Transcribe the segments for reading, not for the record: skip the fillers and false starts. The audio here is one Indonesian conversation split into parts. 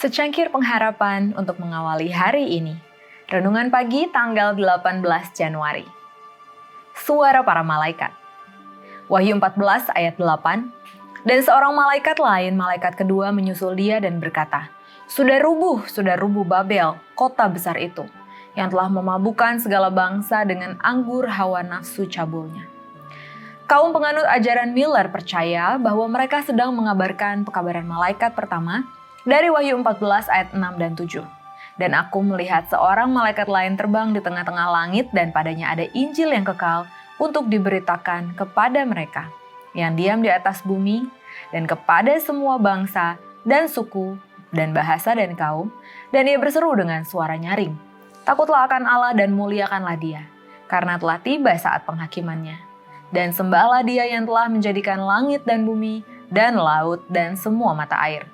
Secangkir pengharapan untuk mengawali hari ini. Renungan pagi tanggal 18 Januari. Suara para malaikat. Wahyu 14 ayat 8. Dan seorang malaikat lain, malaikat kedua menyusul dia dan berkata, sudah rubuh Babel, kota besar itu, yang telah memabukkan segala bangsa dengan anggur hawa nafsu cabulnya. Kaum penganut ajaran Miller percaya bahwa mereka sedang mengabarkan pekabaran malaikat pertama dari Wahyu 14 ayat 6 dan 7. Dan aku melihat seorang malaikat lain terbang di tengah-tengah langit dan padanya ada Injil yang kekal untuk diberitakan kepada mereka yang diam di atas bumi dan kepada semua bangsa dan suku dan bahasa dan kaum. Dan ia berseru dengan suara nyaring, takutlah akan Allah dan muliakanlah Dia, karena telah tiba saat penghakimannya. Dan sembahlah Dia yang telah menjadikan langit dan bumi dan laut dan semua mata air.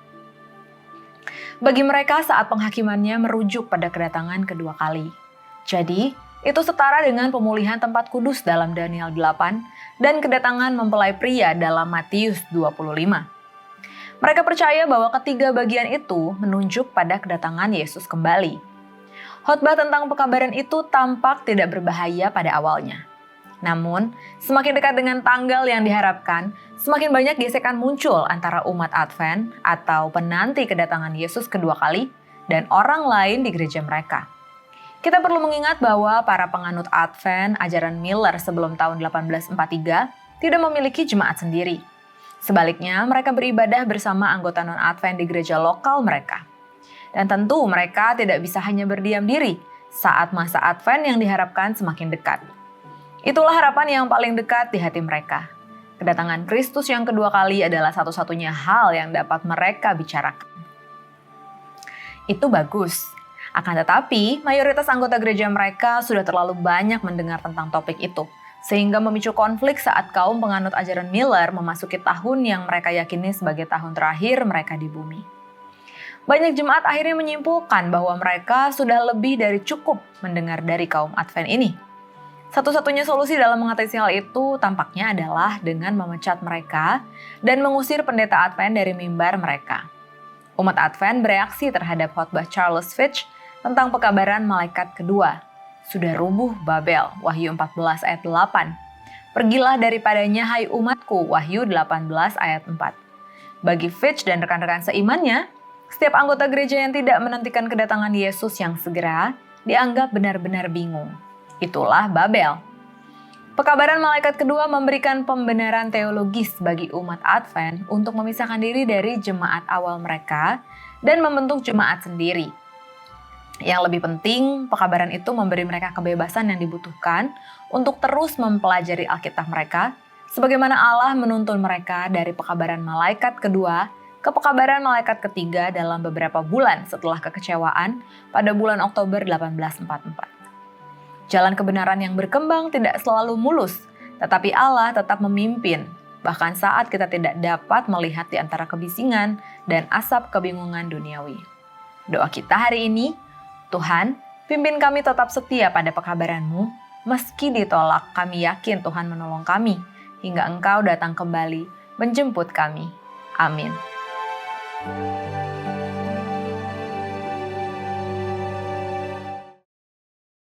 Bagi mereka saat penghakimannya merujuk pada kedatangan kedua kali. Jadi, itu setara dengan pemulihan tempat kudus dalam Daniel 8 dan kedatangan mempelai pria dalam Matius 25. Mereka percaya bahwa ketiga bagian itu menunjuk pada kedatangan Yesus kembali. Khotbah tentang pekabaran itu tampak tidak berbahaya pada awalnya. Namun, semakin dekat dengan tanggal yang diharapkan, semakin banyak gesekan muncul antara umat Advent atau penanti kedatangan Yesus kedua kali dan orang lain di gereja mereka. Kita perlu mengingat bahwa para penganut Advent ajaran Miller sebelum tahun 1843 tidak memiliki jemaat sendiri. Sebaliknya, mereka beribadah bersama anggota non-Advent di gereja lokal mereka. Dan tentu mereka tidak bisa hanya berdiam diri saat masa Advent yang diharapkan semakin dekat. Itulah harapan yang paling dekat di hati mereka. Kedatangan Kristus yang kedua kali adalah satu-satunya hal yang dapat mereka bicarakan. Itu bagus. Akan tetapi, mayoritas anggota gereja mereka sudah terlalu banyak mendengar tentang topik itu, sehingga memicu konflik saat kaum penganut ajaran Miller memasuki tahun yang mereka yakini sebagai tahun terakhir mereka di bumi. Banyak jemaat akhirnya menyimpulkan bahwa mereka sudah lebih dari cukup mendengar dari kaum Advent ini. Satu-satunya solusi dalam mengatasi hal itu tampaknya adalah dengan memecat mereka dan mengusir pendeta Advent dari mimbar mereka. Umat Advent bereaksi terhadap khotbah Charles Fitch tentang pekabaran malaikat kedua. Sudah rubuh Babel, Wahyu 14 ayat 8. Pergilah daripadanya hai umatku, Wahyu 18 ayat 4. Bagi Fitch dan rekan-rekan seimannya, setiap anggota gereja yang tidak menantikan kedatangan Yesus yang segera dianggap benar-benar bingung. Itulah Babel. Pekabaran malaikat kedua memberikan pembenaran teologis bagi umat Advent untuk memisahkan diri dari jemaat awal mereka dan membentuk jemaat sendiri. Yang lebih penting, pekabaran itu memberi mereka kebebasan yang dibutuhkan untuk terus mempelajari Alkitab mereka, sebagaimana Allah menuntun mereka dari pekabaran malaikat kedua ke pekabaran malaikat ketiga dalam beberapa bulan setelah kekecewaan pada bulan Oktober 1844. Jalan kebenaran yang berkembang tidak selalu mulus, tetapi Allah tetap memimpin, bahkan saat kita tidak dapat melihat di antara kebisingan dan asap kebingungan duniawi. Doa kita hari ini, Tuhan, pimpin kami tetap setia pada pekabaran-Mu, meski ditolak kami yakin Tuhan menolong kami, hingga Engkau datang kembali menjemput kami. Amin.